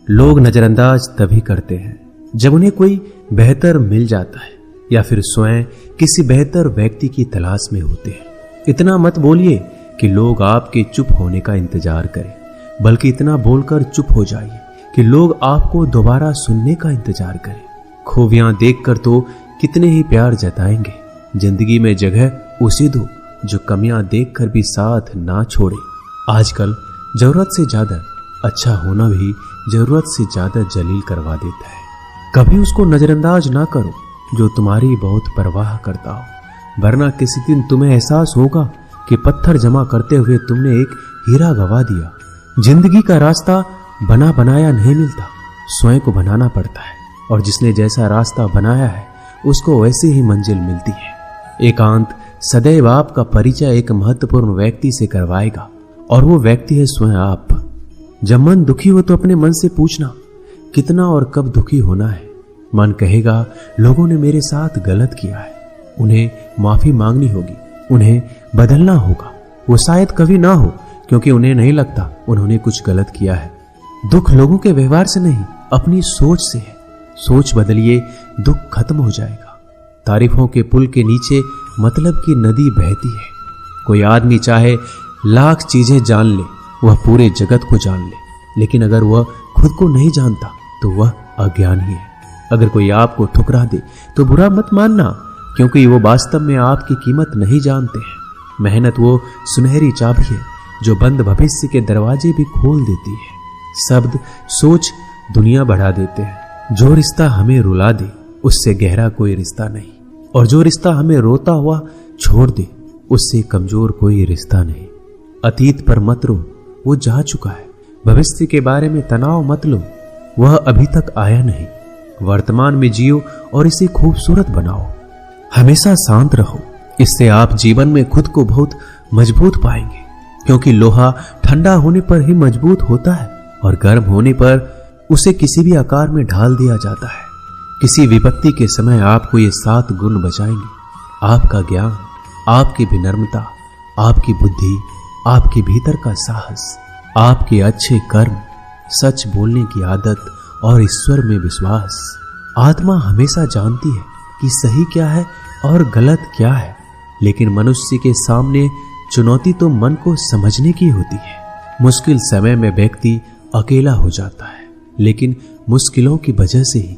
लोग नजरअंदाज तभी करते हैं जब उन्हें कोई बेहतर मिल जाता है या फिर स्वयं किसी बेहतर व्यक्ति की तलाश में होते हैं। इतना मत बोलिए कि लोग आपके चुप होने का इंतजार करें, बल्कि इतना बोलकर चुप हो जाइए कि लोग आपको दोबारा सुनने का इंतजार करें। खूबियां देखकर तो कितने ही प्यार जताएंगे। जिंदगी में जगह उसे दो जो कमियां देखकर भी साथ ना छोड़े। आजकल जरूरत से ज्यादा अच्छा होना भी जरूरत से ज्यादा जलील करवा देता है। कभी उसको नजरअंदाज ना करो जो तुम्हारी बहुत परवाह करता हो, वरना किसी दिन तुम्हें एहसास होगा कि पत्थर जमा करते हुए तुमने एक हीरा गवा दिया। जिंदगी का रास्ता बना बनाया नहीं मिलता, स्वयं को बनाना पड़ता है, और जिसने जैसा रास्ता बनाया है उसको वैसे ही मंजिल मिलती है। एकांत सदैव आपका परिचय एक महत्वपूर्ण व्यक्ति से करवाएगा, और वो व्यक्ति है स्वयं आप। जब मन दुखी हो तो अपने मन से पूछना कितना और कब दुखी होना है। मन कहेगा लोगों ने मेरे साथ गलत किया है, उन्हें माफी मांगनी होगी, उन्हें बदलना होगा। वो शायद कभी ना हो, क्योंकि उन्हें नहीं लगता उन्होंने कुछ गलत किया है। दुख लोगों के व्यवहार से नहीं, अपनी सोच से है। सोच बदलिए, दुख खत्म हो जाएगा। तारीफों के पुल के नीचे मतलब की नदी बहती है। कोई आदमी चाहे लाख चीजें जान ले, वह पूरे जगत को जान ले, लेकिन अगर वह खुद को नहीं जानता तो वह अज्ञानी है। अगर कोई आपको ठुकरा दे तो बुरा मत मानना, क्योंकि वो वास्तव में आपकी कीमत नहीं जानते हैं। मेहनत वो सुनहरी चाबी है जो बंद भविष्य के दरवाजे भी खोल देती है। शब्द सोच दुनिया बढ़ा देते हैं। जो रिश्ता हमें रुला दे उससे गहरा कोई रिश्ता नहीं, और जो रिश्ता हमें रोता हुआ छोड़ दे उससे कमजोर कोई रिश्ता नहीं। अतीत पर मत रो, वो जा चुका है। भविष्य के बारे में तनाव मत लो, वह अभी तक आया नहीं। वर्तमान में जियो और इसे खूबसूरत बनाओ। हमेशा शांत रहो, इससे आप जीवन में खुद को बहुत मजबूत पाएंगे, क्योंकि लोहा ठंडा होने पर ही मजबूत होता है, और गर्म होने पर उसे किसी भी आकार में ढाल दिया जाता है। किसी विपत्ति के समय आपको ये 7 गुण बचाएंगे: आपका ज्ञान, आपकी विनम्रता, आपकी बुद्धि, आपके भीतर का साहस, आपके अच्छे कर्म, सच बोलने की आदत और ईश्वर में विश्वास। आत्मा हमेशा जानती है कि सही क्या है और गलत क्या है, लेकिन मनुष्य के सामने चुनौती तो मन को समझने की होती है। मुश्किल समय में व्यक्ति अकेला हो जाता है, लेकिन मुश्किलों की वजह से ही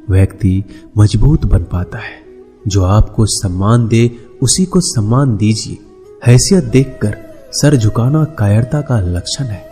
व्यक्ति मजबूत बन पाता है। जो आपको सम्मान दे उसी को सम्मान दीजिए। हैसियत देखकर सर झुकाना कायरता का लक्षण है।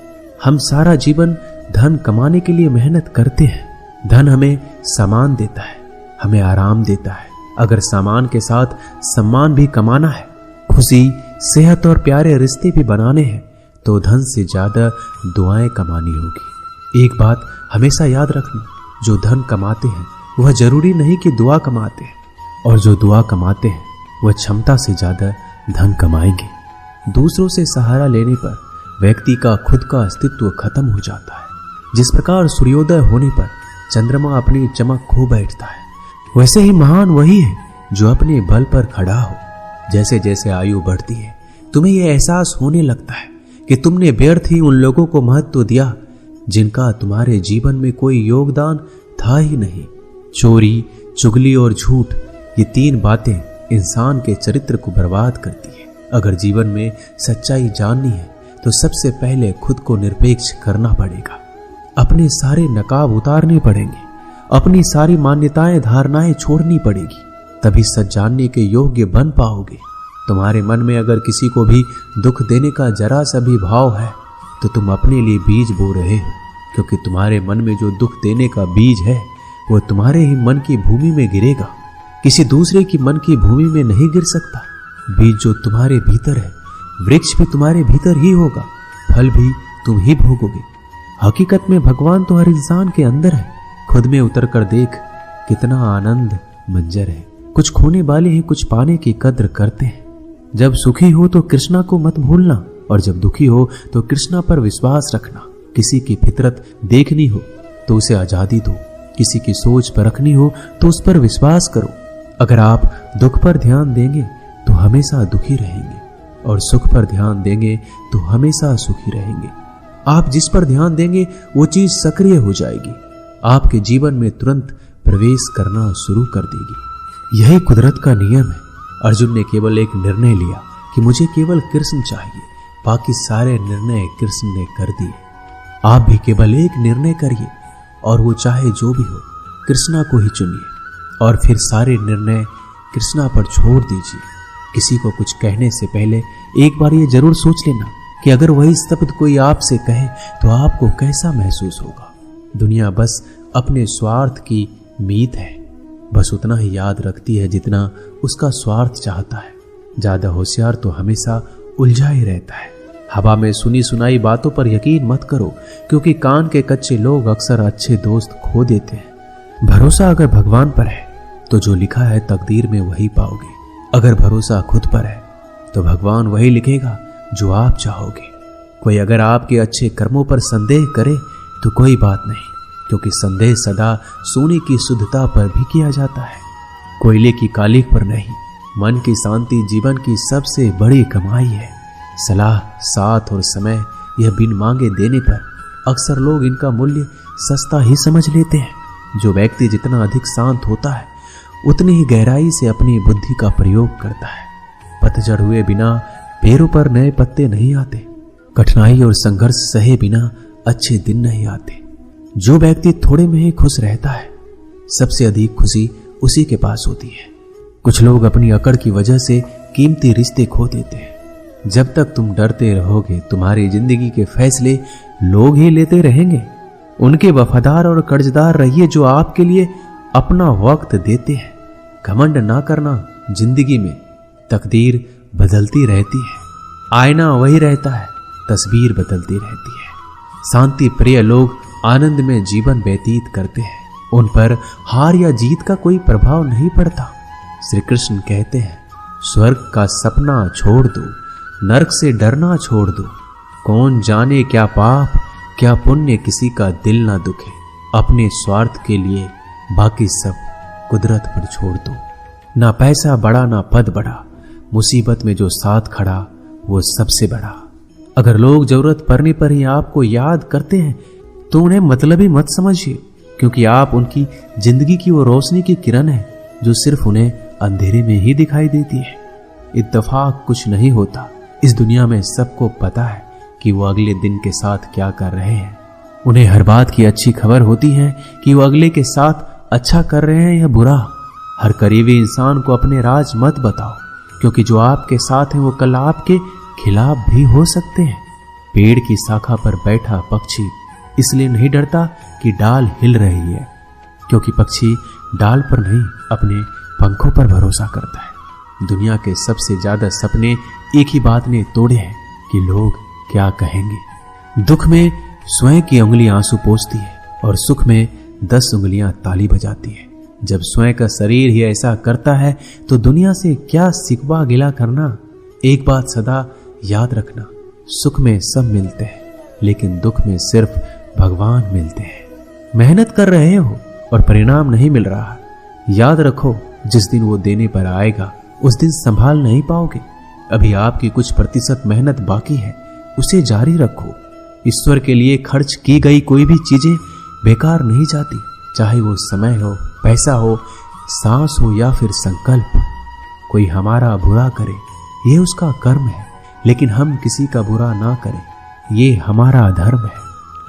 हम सारा जीवन धन कमाने के लिए मेहनत करते हैं। धन हमें सामान देता है, हमें आराम देता है। अगर सामान के साथ सम्मान भी कमाना है, खुशी, सेहत और प्यारे रिश्ते भी बनाने हैं, तो धन से ज्यादा दुआएं कमानी होगी। एक बात हमेशा याद रखना, जो धन कमाते हैं वह जरूरी नहीं कि दुआ कमाते हैं, और जो दुआ कमाते हैं वह क्षमता से ज्यादा धन कमाएंगे। दूसरों से सहारा लेने पर व्यक्ति का खुद का अस्तित्व खत्म हो जाता है। जिस प्रकार सूर्योदय होने पर चंद्रमा अपनी चमक खो बैठता है, वैसे ही महान वही है जो अपने बल पर खड़ा हो। जैसे जैसे आयु बढ़ती है, तुम्हें यह एहसास होने लगता है कि तुमने व्यर्थ ही उन लोगों को महत्व दिया जिनका तुम्हारे जीवन में कोई योगदान था ही नहीं। चोरी, चुगली और झूठ, ये 3 बातें इंसान के चरित्र को बर्बाद करती है। अगर जीवन में सच्चाई जाननी है तो सबसे पहले खुद को निरपेक्ष करना पड़ेगा। अपने सारे नकाब उतारने पड़ेंगे, अपनी सारी मान्यताएं धारणाएं छोड़नी पड़ेगी, तभी सच जानने के योग्य बन पाओगे। तुम्हारे मन में अगर किसी को भी दुख देने का जरा सा भी भाव है तो तुम अपने लिए बीज बो रहे हो, क्योंकि तुम्हारे मन में जो दुख देने का बीज है वो तुम्हारे ही मन की भूमि में गिरेगा, किसी दूसरे की मन की भूमि में नहीं गिर सकता। बीज जो तुम्हारे भीतर है, वृक्ष भी तुम्हारे भीतर ही होगा, फल भी तुम ही भोगोगे। हकीकत में भगवान तो हर इंसान के अंदर है। खुद में उतर कर देख कितना आनंद मंजर है। कुछ खोने वाले ही कुछ पाने की कद्र करते हैं। जब सुखी हो तो कृष्णा को मत भूलना, और जब दुखी हो तो कृष्णा पर विश्वास रखना। किसी की फितरत देखनी हो तो उसे आजादी दो, किसी की सोच परखनी हो तो उस पर विश्वास करो। अगर आप दुख पर ध्यान देंगे तो हमेशा दुखी रहेंगे, और सुख पर ध्यान देंगे तो हमेशा सुखी रहेंगे। आप जिस पर ध्यान देंगे वो चीज सक्रिय हो जाएगी, आपके जीवन में तुरंत प्रवेश करना शुरू कर देगी। यही कुदरत का नियम है। अर्जुन ने केवल एक निर्णय लिया कि मुझे केवल कृष्ण चाहिए, बाकी सारे निर्णय कृष्ण ने कर दिए। आप भी केवल एक निर्णय करिए और वो चाहे जो भी हो, कृष्णा को ही चुनिए और फिर सारे निर्णय कृष्णा पर छोड़ दीजिए। किसी को कुछ कहने से पहले एक बार ये जरूर सोच लेना कि अगर वही शब्द कोई आपसे कहे तो आपको कैसा महसूस होगा। दुनिया बस अपने स्वार्थ की मीत है, बस उतना ही याद रखती है जितना उसका स्वार्थ चाहता है। ज्यादा होशियार तो हमेशा उलझा ही रहता है। हवा में सुनी सुनाई बातों पर यकीन मत करो, क्योंकि कान के कच्चे लोग अक्सर अच्छे दोस्त खो देते हैं। भरोसा अगर भगवान पर है तो जो लिखा है तकदीर में वही पाओगे। अगर भरोसा खुद पर है तो भगवान वही लिखेगा जो आप चाहोगे। कोई अगर आपके अच्छे कर्मों पर संदेह करे तो कोई बात नहीं, क्योंकि संदेह सदा सोने की शुद्धता पर भी किया जाता है, कोयले की कालिख पर नहीं। मन की शांति जीवन की सबसे बड़ी कमाई है। सलाह, साथ और समय यह बिन मांगे देने पर अक्सर लोग इनका मूल्य सस्ता ही समझ लेते हैं। जो व्यक्ति जितना अधिक शांत होता है उतनी ही गहराई से अपनी बुद्धि का प्रयोग करता है। पतझड़ हुए बिना पेड़ों पर नए पत्ते नहीं आते। कठिनाई और संघर्ष सहे बिना अच्छे दिन नहीं आते। जो व्यक्ति थोड़े में ही खुश रहता है, सबसे अधिक खुशी उसी के पास होती है। कुछ लोग अपनी अकड़ की वजह से कीमती रिश्ते खो देते हैं। जब तक तुम डरते रहोगे, तुम्हारी जिंदगी के फैसले लोग ही लेते रहेंगे। उनके वफादार और कर्जदार रहिए जो आपके लिए अपना वक्त देते हैं। घमंड ना करना, जिंदगी में तकदीर बदलती रहती है, आईना वही रहता है, तस्वीर बदलती रहती है। शांति प्रिय लोग आनंद में जीवन व्यतीत करते हैं, उन पर हार या जीत का कोई प्रभाव नहीं पड़ता। श्री कृष्ण कहते हैं, स्वर्ग का सपना छोड़ दो, नरक से डरना छोड़ दो। कौन जाने क्या पाप क्या पुण्य किसी का दिल ना दुखे। अपने स्वार्थ के लिए बाकी सब कुदरत पर छोड़ दो। ना पैसा बड़ा ना पद बड़ा, मुसीबत में जो साथ खड़ा वो सबसे बड़ा। अगर लोग जरूरत पड़ने पर ही आपको याद करते हैं तो उन्हें मतलबी मत समझिए, क्योंकि आप उनकी जिंदगी की वो रोशनी की किरण है जो सिर्फ उन्हें अंधेरे में ही दिखाई देती है। इत्तेफाक कुछ नहीं होता। इस दुनिया में सबको पता है कि वो अगले दिन के साथ क्या कर रहे हैं। उन्हें हर बात की अच्छी खबर होती है कि वो अगले के साथ अच्छा कर रहे हैं या बुरा। हर करीबी इंसान को अपने राज मत बताओ, क्योंकि जो आपके साथ है वो कल आपके खिलाफ भी हो सकते हैं। पेड़ की शाखा पर बैठा पक्षी इसलिए नहीं डरता कि डाल हिल रही है, क्योंकि पक्षी डाल पर नहीं अपने पंखों पर भरोसा करता है। दुनिया के सबसे ज्यादा सपने एक ही बात ने तोड़े हैं कि लोग क्या कहेंगे। दुख में स्वयं की उंगली आंसू पोंछती है और सुख में 10 उंगलियां ताली बजाती है। जब स्वयं का शरीर ही ऐसा करता है तो दुनिया से क्या सिकवा गिला करना। एक बात सदा याद रखना, सुख में सब मिलते हैं, लेकिन दुख में सिर्फ भगवान मिलते हैं। मेहनत कर रहे हो और परिणाम नहीं मिल रहा, याद रखो जिस दिन वो देने पर आएगा उस दिन संभाल नहीं पाओगे। अभी आपकी कुछ प्रतिशत मेहनत बाकी है, उसे जारी रखो। ईश्वर के लिए खर्च की गई कोई भी चीजें बेकार नहीं जाती, चाहे वो समय हो, पैसा हो, सांस हो या फिर संकल्प। कोई हमारा बुरा करे ये उसका कर्म है, लेकिन हम किसी का बुरा ना करें ये हमारा धर्म है।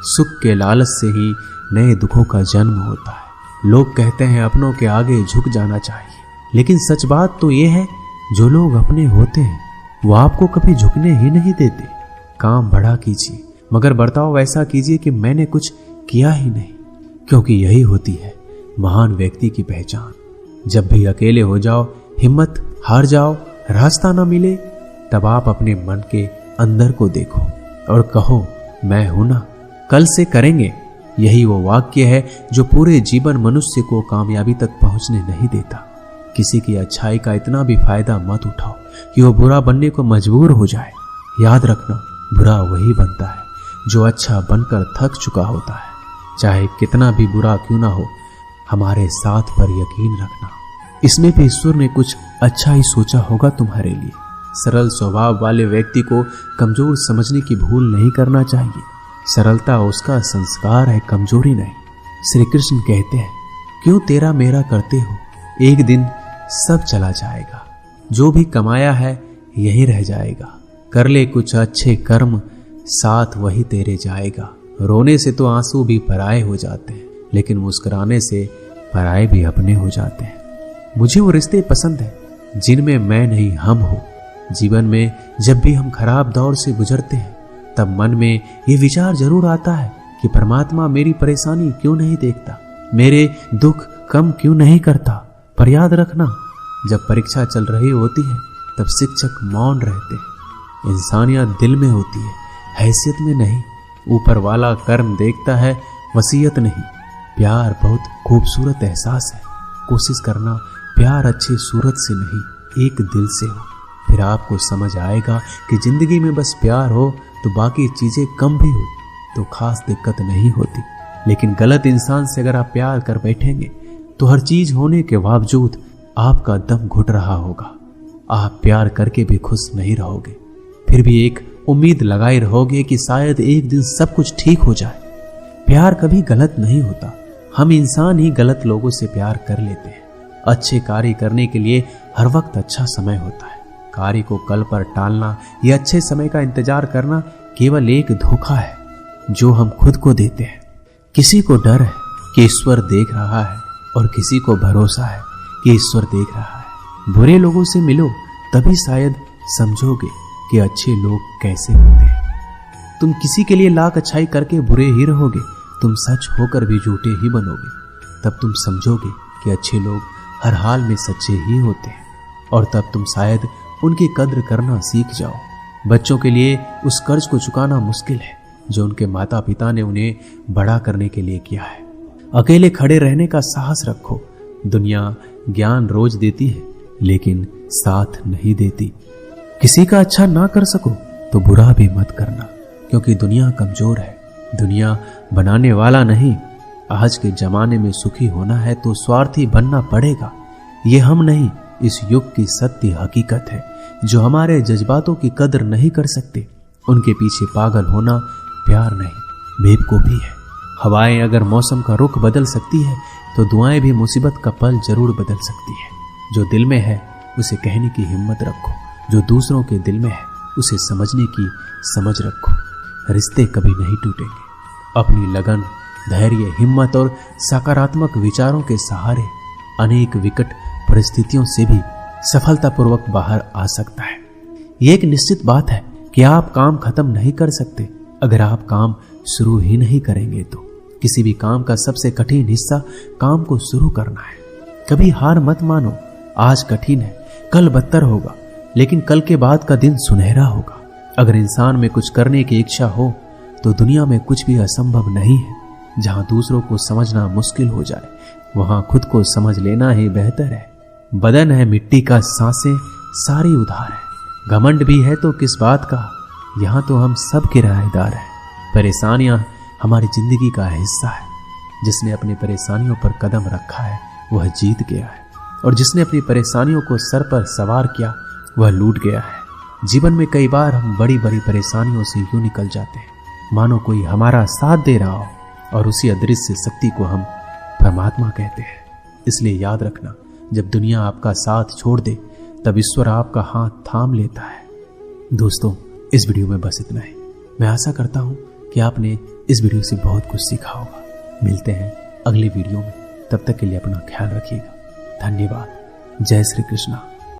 सुख के लालच से ही नए दुखों का जन्म होता है। लोग कहते हैं अपनों के आगे झुक जाना चाहिए, लेकिन सच बात तो ये है जो लोग अपने होते हैं वो आपको कभी झुकने ही नहीं देते। काम बड़ा कीजिए मगर बर्ताव वैसा कीजिए कि मैंने कुछ किया ही नहीं, क्योंकि यही होती है महान व्यक्ति की पहचान। जब भी अकेले हो जाओ, हिम्मत हार जाओ, रास्ता ना मिले, तब आप अपने मन के अंदर को देखो और कहो मैं हूं ना, कल से करेंगे। यही वो वाक्य है जो पूरे जीवन मनुष्य को कामयाबी तक पहुंचने नहीं देता। किसी की अच्छाई का इतना भी फायदा मत उठाओ कि वो बुरा बनने को मजबूर हो जाए। याद रखना, बुरा वही बनता है जो अच्छा बनकर थक चुका होता है। चाहे कितना भी बुरा क्यों ना हो, हमारे साथ पर यकीन रखना, इसमें भी ईश्वर ने कुछ अच्छा ही सोचा होगा तुम्हारे लिए। सरल स्वभाव वाले व्यक्ति को कमजोर समझने की भूल नहीं करना चाहिए। सरलता उसका संस्कार है, कमजोरी नहीं। श्री कृष्ण कहते हैं, क्यों तेरा मेरा करते हो, एक दिन सब चला जाएगा, जो भी कमाया है यही रह जाएगा। कर ले कुछ अच्छे कर्म, साथ वही तेरे जाएगा। रोने से तो आंसू भी पराए हो जाते हैं, लेकिन मुस्कुराने से पराए भी अपने हो जाते हैं। मुझे वो रिश्ते पसंद हैं जिनमें मैं नहीं हम हो। जीवन में जब भी हम खराब दौर से गुजरते हैं, तब मन में ये विचार जरूर आता है कि परमात्मा मेरी परेशानी क्यों नहीं देखता, मेरे दुख कम क्यों नहीं करता। पर याद रखना, जब परीक्षा चल रही होती है तब शिक्षक मौन रहते हैं। इंसानियत दिल में होती है, हैसियत में नहीं। ऊपर वाला कर्म देखता है, वसीयत नहीं। प्यार बहुत खूबसूरत एहसास है। कोशिश करना प्यार अच्छी सूरत से नहीं, एक दिल से हो। फिर आपको समझ आएगा कि जिंदगी में बस प्यार हो तो बाकी चीजें कम भी हो तो खास दिक्कत नहीं होती। लेकिन गलत इंसान से अगर आप प्यार कर बैठेंगे तो हर चीज होने के बावजूद आपका दम घुट रहा होगा। आप प्यार करके भी खुश नहीं रहोगे, फिर भी एक उम्मीद लगाए रहोगे कि शायद एक दिन सब कुछ ठीक हो जाए। प्यार कभी गलत नहीं होता, हम इंसान ही गलत लोगों से प्यार कर लेते हैं। अच्छे कार्य करने के लिए हर वक्त अच्छा समय होता है। कार्य को कल पर टालना या अच्छे समय का इंतजार करना केवल एक धोखा है जो हम खुद को देते हैं। किसी को डर है कि ईश्वर देख रहा है और किसी को भरोसा है कि ईश्वर देख रहा है। बुरे लोगों से मिलो, तभी शायद समझोगे कि अच्छे लोग कैसे होते हैं। तुम किसी के लिए लाख अच्छाई करके बुरे ही रहोगे, तुम सच होकर भी झूठे ही बनोगे। तब तुम समझोगे कि अच्छे लोग हर हाल में सच्चे ही होते हैं, और तब तुम शायद उनकी कद्र करना सीख जाओ। बच्चों के लिए उस कर्ज को चुकाना मुश्किल है जो उनके माता पिता ने उन्हें बड़ा करने के लिए किया है। अकेले खड़े रहने का साहस रखो। दुनिया ज्ञान रोज देती है लेकिन साथ नहीं देती। किसी का अच्छा ना कर सको तो बुरा भी मत करना, क्योंकि दुनिया कमजोर है, दुनिया बनाने वाला नहीं। आज के जमाने में सुखी होना है तो स्वार्थी बनना पड़ेगा। ये हम नहीं, इस युग की सत्य हकीकत है। जो हमारे जज्बातों की कदर नहीं कर सकते, उनके पीछे पागल होना प्यार नहीं, बेवकूफी है। हवाएं अगर मौसम का रुख बदल सकती है तो दुआएं भी मुसीबत का पल जरूर बदल सकती है। जो दिल में है उसे कहने की हिम्मत रखो, जो दूसरों के दिल में है उसे समझने की समझ रखो। रिश्ते कभी नहीं टूटेंगे। अपनी लगन, धैर्य, हिम्मत और सकारात्मक विचारों के सहारे अनेक विकट परिस्थितियों से भी सफलतापूर्वक बाहर आ सकता है। यह एक निश्चित बात है कि आप काम खत्म नहीं कर सकते अगर आप काम शुरू ही नहीं करेंगे। तो किसी भी काम का सबसे कठिन हिस्सा काम को शुरू करना है। कभी हार मत मानो। आज कठिन है, कल बदतर होगा, लेकिन कल के बाद का दिन सुनहरा होगा। अगर इंसान में कुछ करने की इच्छा हो तो दुनिया में कुछ भी असंभव नहीं है। जहां दूसरों को समझना मुश्किल हो जाए, वहां खुद को समझ लेना ही बेहतर है। बदन है मिट्टी का, सांसें सारी उधार है। घमंड भी है तो किस बात का, यहां तो हम सब किराएदार हैं। परेशानियां हमारी जिंदगी का हिस्सा है। जिसने अपनी परेशानियों पर कदम रखा है वह जीत गया है, और जिसने अपनी परेशानियों को सर पर सवार किया वह लूट गया है। जीवन में कई बार हम बड़ी बड़ी परेशानियों से यूं निकल जाते हैं मानो कोई हमारा साथ दे रहा हो, और उसी अदृश्य शक्ति को हम परमात्मा कहते हैं। इसलिए याद रखना, जब दुनिया आपका साथ छोड़ दे तब ईश्वर आपका हाथ थाम लेता है। दोस्तों, इस वीडियो में बस इतना ही। मैं आशा करता हूं कि आपने इस वीडियो से बहुत कुछ सीखा होगा। मिलते हैं अगली वीडियो में, तब तक के लिए अपना ख्याल रखिएगा। धन्यवाद। जय श्री कृष्णा।